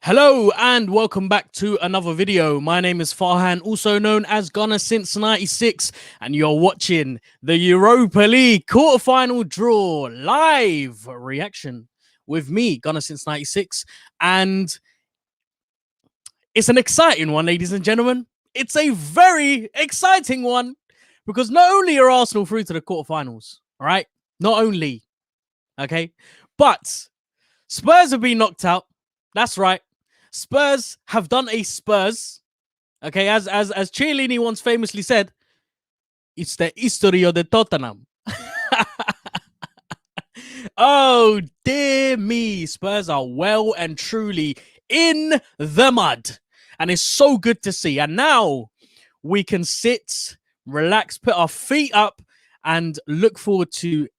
Hello and welcome back to another video. My name is Farhan, also known as Gunner since 96, and you're watching the Europa League Quarter Final draw live reaction with me, Gunner since 96. And it's an exciting one, ladies and gentlemen. It's a very exciting one because not only are Arsenal through to the quarterfinals, all right? Not only, okay? But Spurs have been knocked out. That's right. Spurs have done a Spurs. Okay, as Chiellini once famously said, it's the history of the Tottenham. Oh, dear me. Spurs are well and truly in the mud. And it's so good to see. And now we can sit, relax, put our feet up, and look forward to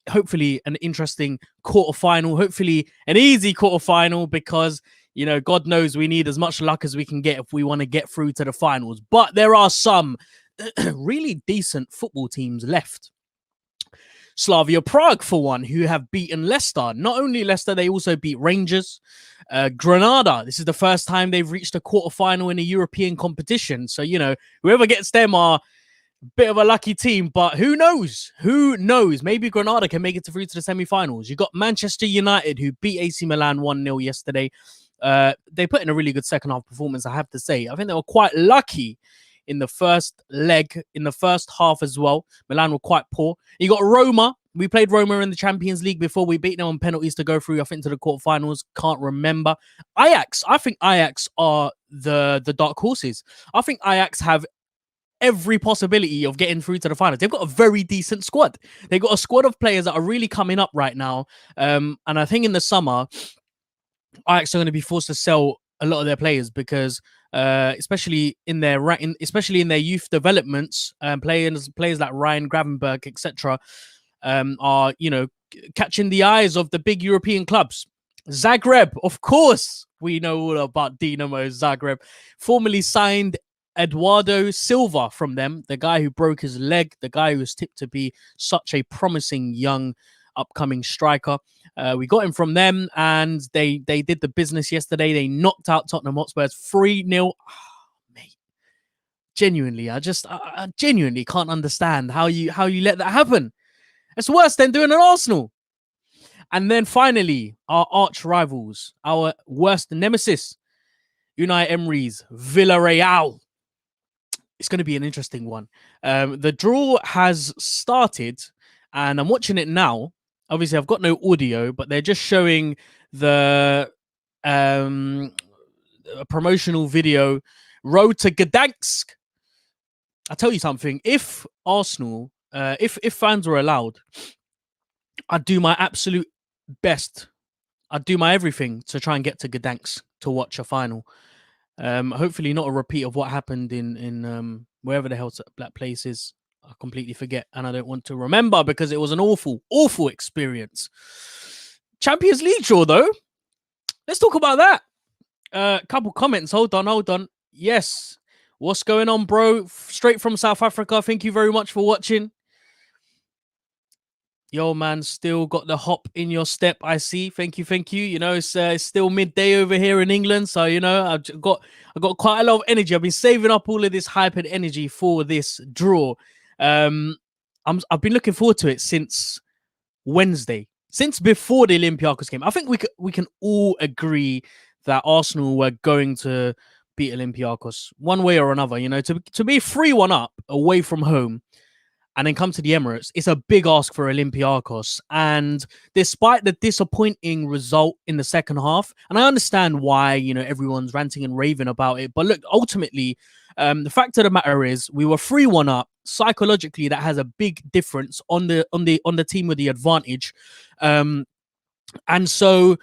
hopefully an interesting quarterfinal, hopefully an easy quarterfinal, because, you know, God knows we need as much luck as we can get if we want to get through to the finals. But there are some really decent football teams left. Slavia Prague, for one, who have beaten Leicester. Not only Leicester, they also beat Rangers. Granada, this is the first time they've reached a quarterfinal in a European competition. So, you know, whoever gets them are a bit of a lucky team, but who knows? Who knows? Maybe Granada can make it through to the semi-finals. You got Manchester United, who beat AC Milan 1-0 yesterday. They put in a really good second half performance, I have to say. I think they were quite lucky in the first leg, in the first half as well. Milan were quite poor. You got Roma. We played Roma in the Champions League before. We beat them on penalties to go through, I think, to the quarterfinals. Can't remember. Ajax. I think Ajax are the dark horses. I think Ajax have every possibility of getting through to the finals. They've got a very decent squad. They've got a squad of players that are really coming up right now. And I think in the summer, Ajax are going to be forced to sell a lot of their players because, especially in their youth developments, players like Ryan Gravenberch, etc., are, you know, catching the eyes of the big European clubs. Zagreb, of course, we know all about Dinamo Zagreb. Formerly signed Eduardo Silva from them, the guy who broke his leg, the guy who was tipped to be such a promising young upcoming striker. We got him from them, and they did the business yesterday. They knocked out Tottenham Hotspurs 3-0. Oh, mate, genuinely, I genuinely can't understand how you let that happen. It's worse than doing an Arsenal. And then finally, our arch rivals, our worst nemesis, Unai Emery's Villarreal. It's going to be an interesting one. The draw has started, and I'm watching it now. Obviously, I've got no audio, but they're just showing the promotional video, Road to Gdansk. I'll tell you something. If Arsenal, if fans were allowed, I'd do my absolute best. I'd do my everything to try and get to Gdansk to watch a final. Hopefully not a repeat of what happened in wherever the hell that place is. I completely forget, and I don't want to remember because it was an awful, awful experience. Champions League draw, though. Let's talk about that. Couple comments. Hold on. Yes. What's going on, bro? Straight from South Africa. Thank you very much for watching. Yo, man, still got the hop in your step, I see. Thank you. You know, it's still midday over here in England, so, you know, I got quite a lot of energy. I've been saving up all of this hype and energy for this draw. I've been looking forward to it since Wednesday, since before the Olympiacos game. I think we can all agree that Arsenal were going to beat Olympiacos one way or another. You know, to be 3-1 up away from home and then come to the Emirates, it's a big ask for Olympiacos. And despite the disappointing result in the second half, and I understand why, you know, everyone's ranting and raving about it, but look, ultimately, the fact of the matter is we were 3-1 up. Psychologically, that has a big difference on the team with the advantage. And so,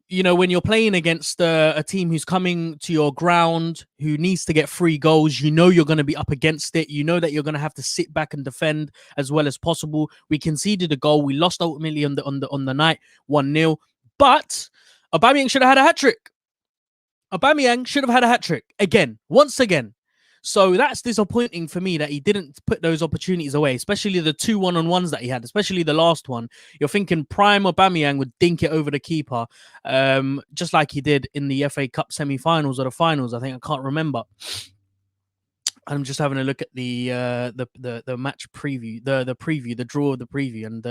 you know, when you're playing against a team who's coming to your ground, who needs to get 3 goals, you know you're going to be up against it. You know that you're going to have to sit back and defend as well as possible. We conceded a goal. We lost ultimately on the night 1-0. But Aubameyang should have had a hat-trick. Aubameyang should have had a hat-trick again, once again. So that's disappointing for me that he didn't put those opportunities away, especially the 2 1-on-1s that he had, especially the last one. You're thinking prime Aubameyang would dink it over the keeper, just like he did in the FA Cup semi-finals or the finals. I think I can't remember. I'm just having a look at the match preview, the preview, the draw of the preview, and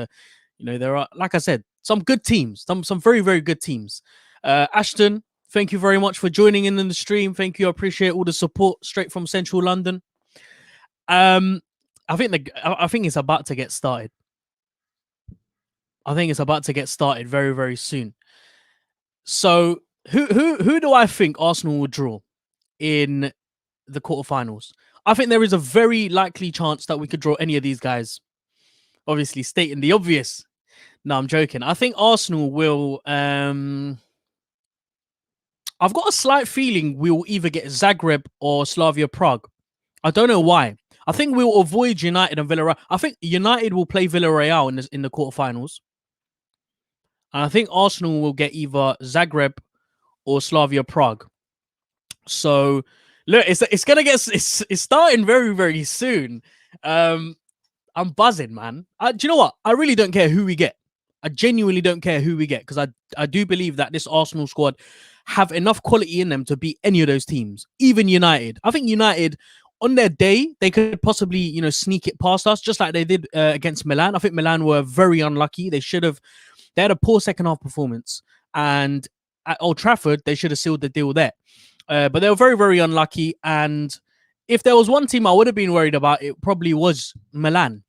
there are, like I said, some good teams, some very very good teams. Ashton, thank you very much for joining in the stream. Thank you, I appreciate all the support straight from Central London. I think it's about to get started. I think it's about to get started very very soon. So who do I think Arsenal will draw in the quarterfinals? I think there is a very likely chance that we could draw any of these guys. Obviously, stating the obvious. No, I'm joking. I think Arsenal will. I've got a slight feeling we'll either get Zagreb or Slavia Prague. I don't know why. I think we'll avoid United and Villarreal. I think United will play Villarreal in the quarterfinals. And I think Arsenal will get either Zagreb or Slavia Prague. So look, it's gonna get it's starting very very soon. I'm buzzing, man. Do you know what? I really don't care who we get. I genuinely don't care who we get because I do believe that this Arsenal squad have enough quality in them to beat any of those teams, even United. I think United, on their day, they could possibly sneak it past us, just like they did against Milan. I think Milan were very unlucky. They had a poor second half performance, and at Old Trafford they should have sealed the deal there. But they were very very unlucky, and if there was one team I would have been worried about, it probably was Milan.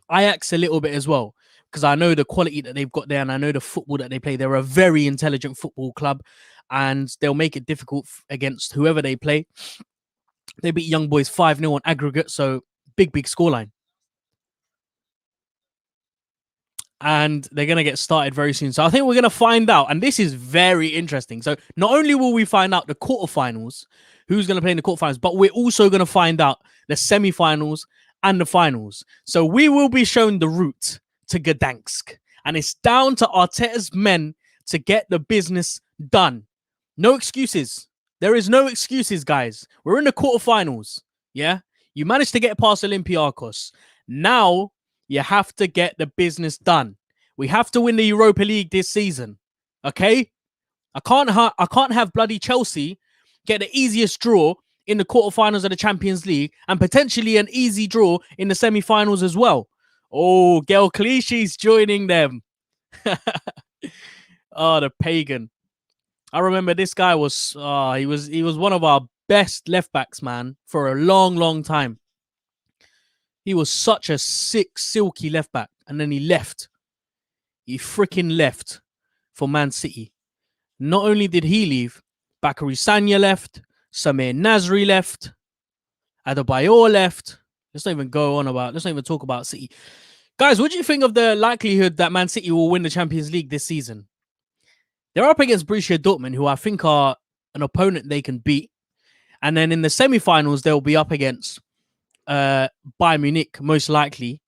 Ajax a little bit as well, because I know the quality that they've got there and I know the football that they play. They're a very intelligent football club and they'll make it difficult against whoever they play. They beat Young Boys 5-0 on aggregate, so big scoreline. And they're going to get started very soon. So I think we're going to find out, and this is very interesting. So not only will we find out the quarterfinals, who's going to play in the quarterfinals, but we're also going to find out the semi-finals and the finals. So we will be shown the route to Gdansk, and it's down to Arteta's men to get the business done. No excuses. There is no excuses, guys. We're in the quarterfinals. Yeah, you managed to get past Olympiacos. Now you have to get the business done. We have to win the Europa League this season. Okay, I can't have bloody Chelsea get the easiest draw in the quarterfinals of the Champions League and potentially an easy draw in the semi-finals as well. Oh, Gael Clichy's joining them. Oh, the pagan. I remember this guy was he was one of our best left backs, man, for a long time. He was such a sick, silky left back, and then he left. He freaking left for Man City. Not only did he leave, Bakary Sagna left, Samir Nasri left, Adebayor left. Let's not even talk about City. Guys, what do you think of the likelihood that Man City will win the Champions League this season? They're up against Borussia Dortmund, who I think are an opponent they can beat. And then in the semi-finals, they'll be up against Bayern Munich, most likely.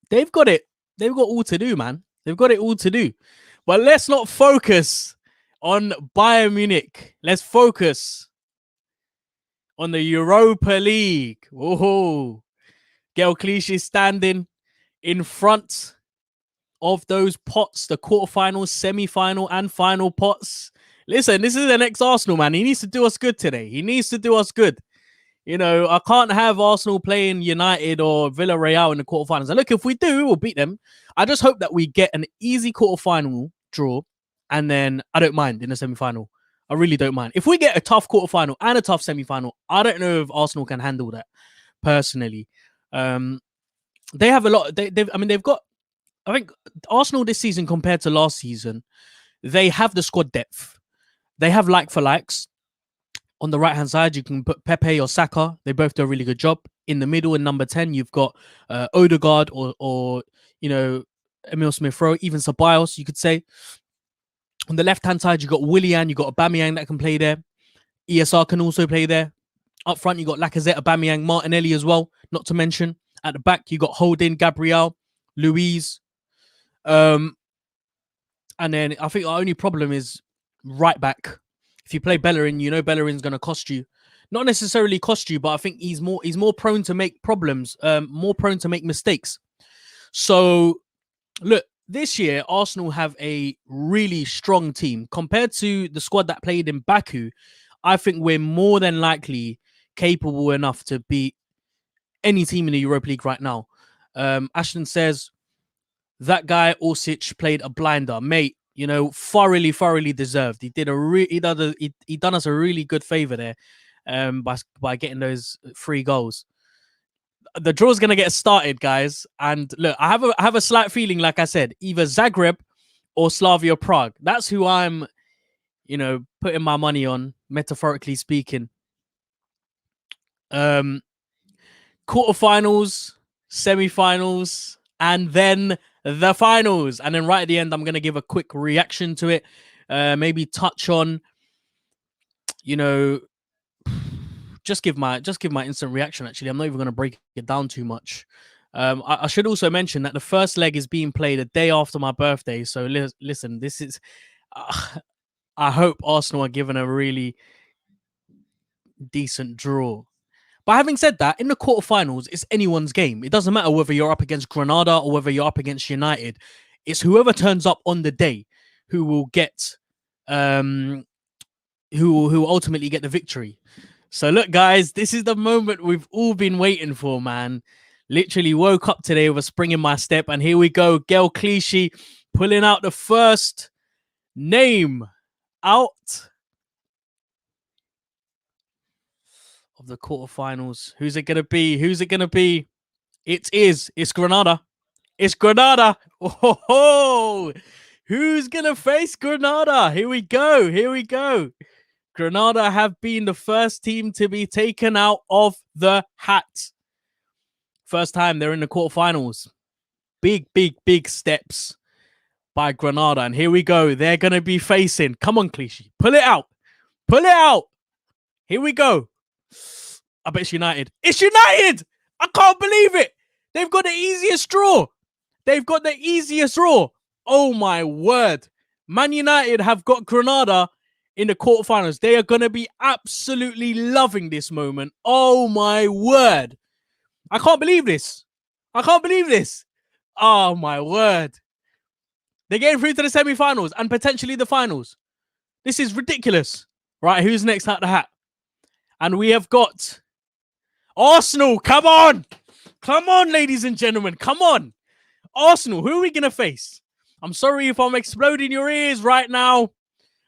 They've got it. They've got all to do, man. They've got it all to do. But let's not focus on Bayern Munich. Let's focus on the Europa League. Oh, Gael Clichy is standing in front of those pots, the quarterfinal, semi-final, and final pots. Listen, this is an ex-Arsenal man. He needs to do us good today. He needs to do us good. I can't have Arsenal playing United or Villarreal in the quarterfinals. And look, if we do, we'll beat them. I just hope that we get an easy quarterfinal draw, and then I don't mind in the semi-final. I really don't mind. If we get a tough quarterfinal and a tough semi-final, I don't know if Arsenal can handle that, personally. They have a lot. They've got, I think, Arsenal this season compared to last season, they have the squad depth. They have like for likes. On the right-hand side, you can put Pepe or Saka. They both do a really good job. In the middle, in number 10, you've got Odegaard or Emil Smith-Rowe, even Ceballos, you could say. On the left-hand side, you've got Willian, you've got Aubameyang that can play there. ESR can also play there. Up front, you've got Lacazette, Aubameyang, Martinelli as well, not to mention. At the back, you've got Holding, Gabriel, Luiz. And then I think our only problem is right back. If you play Bellerin, Bellerin's going to cost you. not necessarily cost you, but I think he's more prone to make problems, more prone to make mistakes. So look, this year Arsenal have a really strong team compared to the squad that played in Baku. I think we're more than likely capable enough to beat any team in the Europa League right now. Ashton says that guy Orsic played a blinder, mate. You know, thoroughly deserved. He did he done us a really good favor there, by getting those 3 goals. The draw's gonna get started, guys. And look, I have a slight feeling, like I said, either Zagreb or Slavia Prague. That's who I'm, putting my money on, metaphorically speaking. Quarterfinals, semi-finals, and then the finals. And then right at the end, I'm gonna give a quick reaction to it. Maybe touch on, just give my instant reaction. Actually, I'm not even gonna break it down too much. I should also mention that the first leg is being played a day after my birthday. So listen, this is. I hope Arsenal are given a really decent draw. But having said that, in the quarterfinals, it's anyone's game. It doesn't matter whether you're up against Granada or whether you're up against United. It's whoever turns up on the day who will get, who will ultimately get the victory. So look, guys, this is the moment we've all been waiting for, man. Literally woke up today with a spring in my step, and here we go. Gael Clichy pulling out the first name out of the quarterfinals. Who's it gonna be? It's Granada. It's Granada. Oh, who's gonna face Granada? Here we go. Granada have been the first team to be taken out of the hat. First time they're in the quarterfinals. Big steps by Granada. And here we go. They're gonna be facing. Come on, Clichy. Pull it out. Here we go. I bet it's United. It's United! I can't believe it. They've got the easiest draw. Oh, my word. Man United have got Granada in the quarterfinals. They are going to be absolutely loving this moment. Oh, my word. I can't believe this. Oh, my word. They're getting through to the semi-finals and potentially the finals. This is ridiculous. Right, who's next out the hat? And we have got Arsenal. Come on, ladies and gentlemen. Come on. Arsenal, who are we going to face? I'm sorry if I'm exploding your ears right now,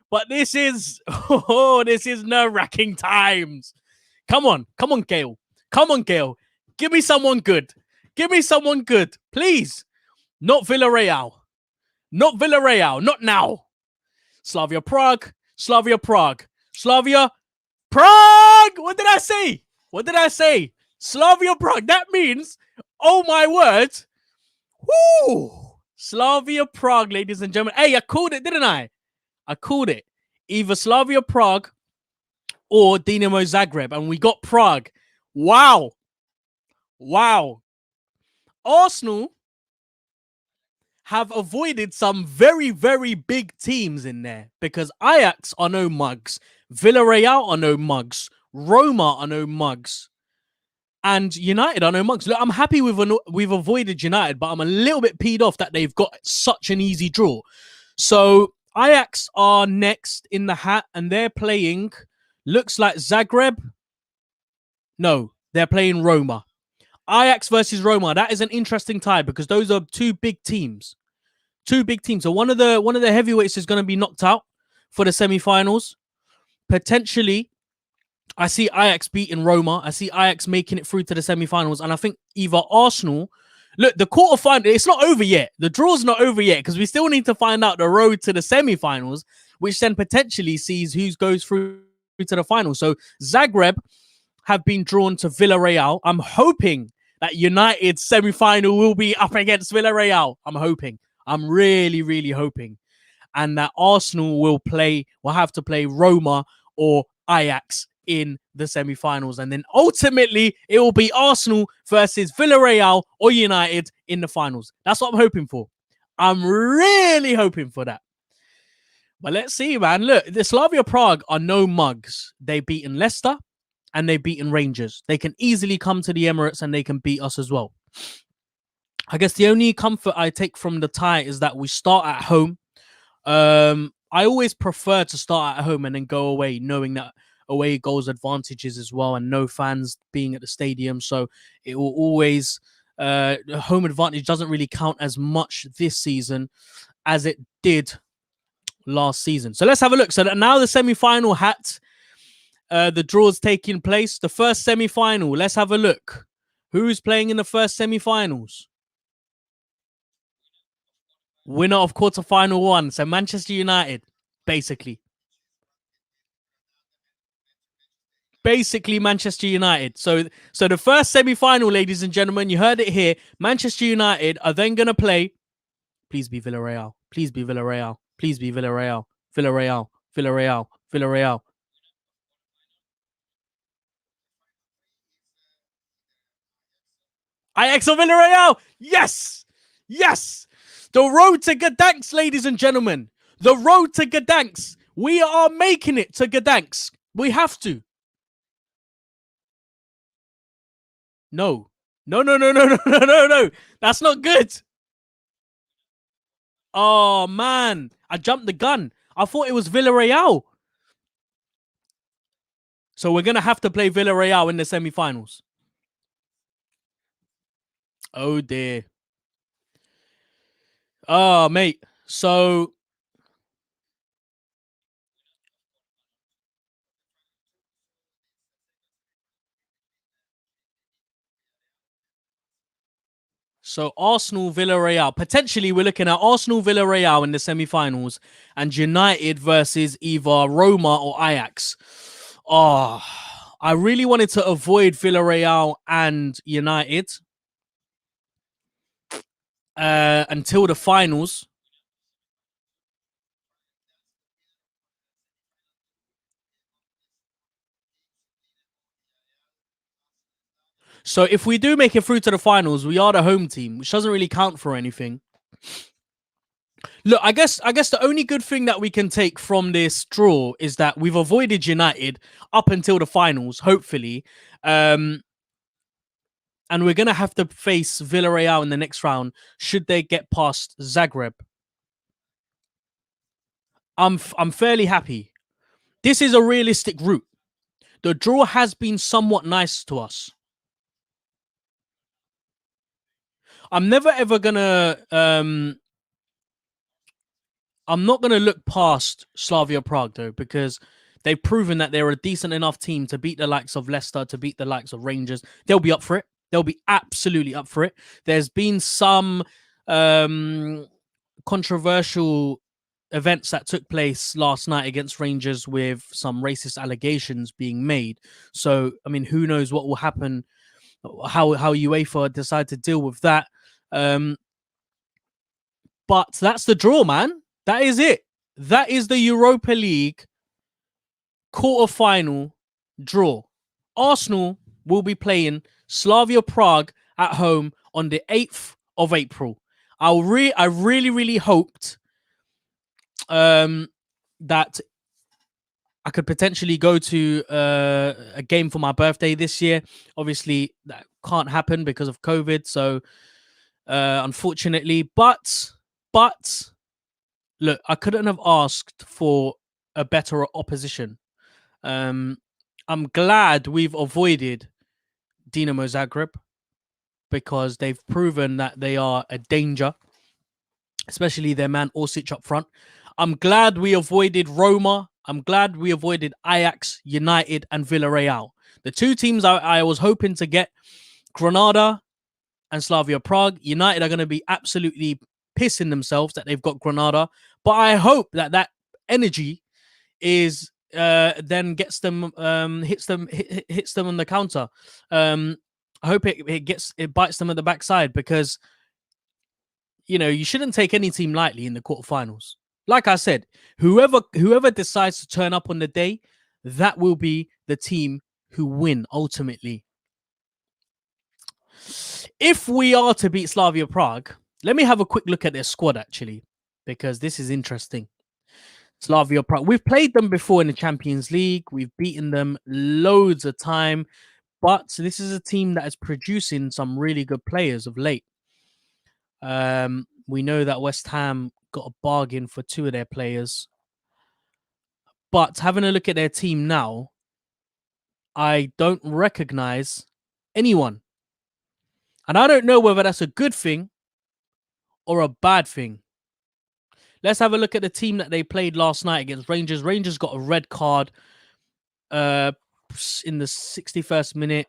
but this is nerve-wracking times. Come on, Gael. Give me someone good. Please. Not Villarreal. Not now. Slavia Prague. Slavia Prague. What did I say? Slavia Prague. That means, oh my word. Woo! Slavia Prague, ladies and gentlemen. Hey, I called it, didn't I? Either Slavia Prague or Dinamo Zagreb. And we got Prague. Wow. Arsenal have avoided some very, very big teams in there because Ajax are no mugs. Villarreal are no mugs. Roma are no mugs. And United are no mugs. Look, I'm happy we've avoided United, but I'm a little bit peed off that they've got such an easy draw. So Ajax are next in the hat, and they're playing, looks like Zagreb. No, they're playing Roma. Ajax versus Roma. That is an interesting tie because those are two big teams. So one of the heavyweights is going to be knocked out for the semi-finals. Potentially, I see Ajax beating Roma. I see Ajax making it through to the semi-finals. And I think either Arsenal... Look, the quarterfinal, it's not over yet. The draw's not over yet because we still need to find out the road to the semi-finals, which then potentially sees who goes through to the final. So Zagreb have been drawn to Villarreal. I'm hoping that United's semi-final will be up against Villarreal. I'm really, really hoping. And that Arsenal will have to play Roma or Ajax in the semi-finals. And then ultimately, it will be Arsenal versus Villarreal or United in the finals. That's what I'm hoping for. I'm really hoping for that. But let's see, man. Look, the Slavia Prague are no mugs. They've beaten Leicester and they've beaten Rangers. They can easily come to the Emirates and they can beat us as well. I guess the only comfort I take from the tie is that we start at home. I always prefer to start at home and then go away, knowing that away goals advantages as well, and no fans being at the stadium. So it will always home advantage doesn't really count as much this season as it did last season. So let's have a look. So now the semi-final hat, the draw's taking place. The first semi-final. Let's have a look. Who's playing in the first semi-finals? Winner of quarter-final one. So Manchester United, basically. Basically Manchester United. So the first semi-final, ladies and gentlemen, you heard it here. Manchester United are then going to play. Please be Villarreal. Please be Villarreal. Please be Villarreal. Villarreal. Villarreal. Villarreal. Ajax or Villarreal. Yes. Yes. The road to Gdansk, ladies and gentlemen. The road to Gdansk. We are making it to Gdansk. We have to. No. No, no, no, no, no, no, no, no. That's not good. Oh, man. I jumped the gun. I thought it was Villarreal. So we're going to have to play Villarreal in the semi-finals. Oh, dear. Oh, mate. So Arsenal, Villarreal. Potentially, we're looking at Arsenal, Villarreal in the semi-finals, and United versus either Roma or Ajax. Oh, I really wanted to avoid Villarreal and United until the finals. So if we do make it through to the finals, we are the home team, which doesn't really count for anything. Look, I guess the only good thing that we can take from this draw is that we've avoided United up until the finals, hopefully. And we're going to have to face Villarreal in the next round should they get past Zagreb. I'm fairly happy. This is a realistic route. The draw has been somewhat nice to us. I'm never ever going to I'm not going to look past Slavia Prague, though, because they've proven that they're a decent enough team to beat the likes of Leicester, to beat the likes of Rangers. They'll be up for it. They'll be absolutely up for it. There's been some controversial events that took place last night against Rangers with some racist allegations being made. So, I mean, who knows what will happen, how UEFA decide to deal with that. But that's the draw, man. That is it. That is the Europa League quarter-final draw. Arsenal will be playing Slavia Prague at home on the 8th of April. I really hoped that I could potentially go to a game for my birthday this year. Obviously, that can't happen because of COVID. So, unfortunately, but look, I couldn't have asked for a better opposition. I'm glad we've avoided Dinamo Zagreb because they've proven that they are a danger, especially their man Orsic up front. I'm glad we avoided Roma. I'm glad we avoided Ajax, United, and Villarreal. The two teams I was hoping to get, Granada and Slavia Prague. United are going to be absolutely pissing themselves that they've got Granada, but I hope that energy is then gets them hits them on the counter. I hope it bites them at the backside, because you shouldn't take any team lightly in the quarterfinals. Like I said, whoever decides to turn up on the day, that will be the team who win ultimately. If we are to beat Slavia Prague, let me have a quick look at their squad, actually, because this is interesting. Slavia Prague. We've played them before in the Champions League. We've beaten them loads of time. But this is a team that is producing some really good players of late. We know that West Ham got a bargain for 2 of their players. But having a look at their team now, I don't recognize anyone. And I don't know whether that's a good thing or a bad thing. Let's have a look at the team that they played last night against Rangers. Rangers got a red card in the 61st minute.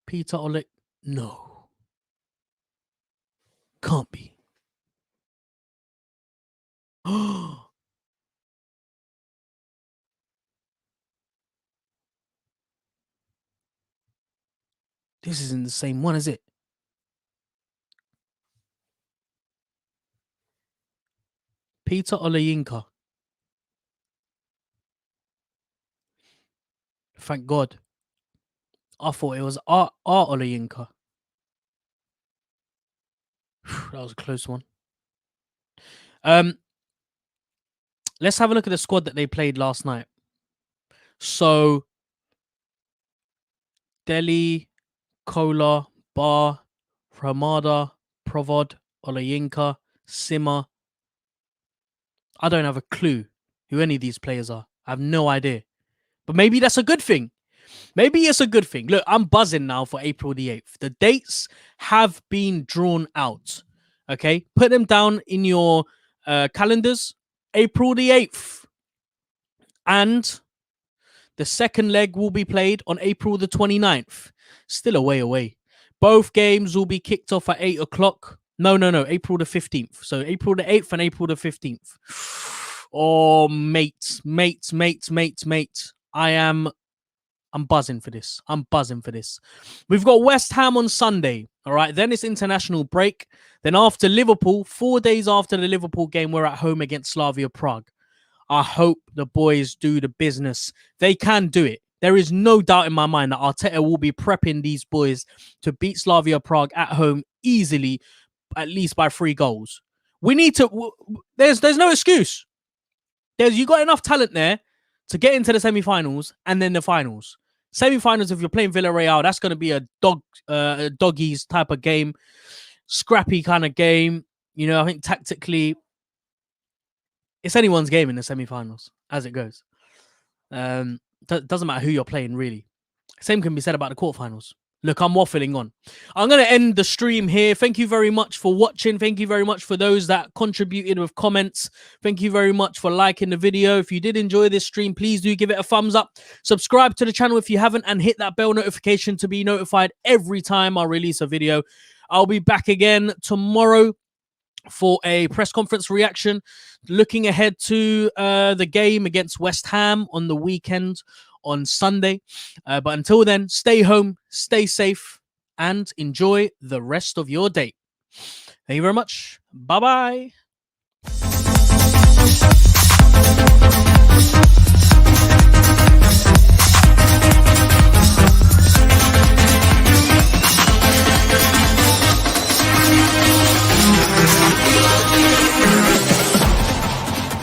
Peter Oleg. No. Can't be. This isn't the same one, is it? Peter Olejinka. Thank God. I thought it was Art Olejinka. That was a close one. Let's have a look at the squad that they played last night. So, Delhi, Kola, Bar, Ramada, Provod, Olejinka, Simmer. I don't have a clue who any of these players are. I have no idea. But maybe that's a good thing. Maybe it's a good thing. Look, I'm buzzing now for April the 8th. The dates have been drawn out. Okay? Put them down in your calendars. April the 8th. And the second leg will be played on April the 29th. Still a way away. Both games will be kicked off at 8 o'clock. No. April the 15th. So April the 8th and April the 15th. Oh, mate. I'm buzzing for this. We've got West Ham on Sunday. All right. Then it's international break. Then after Liverpool, 4 days after the Liverpool game, we're at home against Slavia Prague. I hope the boys do the business. They can do it. There is no doubt in my mind that Arteta will be prepping these boys to beat Slavia Prague at home easily, at least by 3 goals. We need to... There's no excuse. You got enough talent there to get into the semi-finals and then the finals. Semi-finals, if you're playing Villarreal, that's going to be a doggies type of game. Scrappy kind of game. You know, I think tactically... It's anyone's game in the semi-finals, as it goes. Doesn't matter who you're playing, really. Same can be said about the quarterfinals. Look, I'm waffling on. I'm going to end the stream here. Thank you very much for watching. Thank you very much for those that contributed with comments. Thank you very much for liking the video. If you did enjoy this stream, please do give it a thumbs up. Subscribe to the channel if you haven't and hit that bell notification to be notified every time I release a video. I'll be back again tomorrow for a press conference reaction, looking ahead to the game against West Ham on the weekend on Sunday. But until then, stay home, stay safe, and enjoy the rest of your day. Thank you very much. Bye-bye.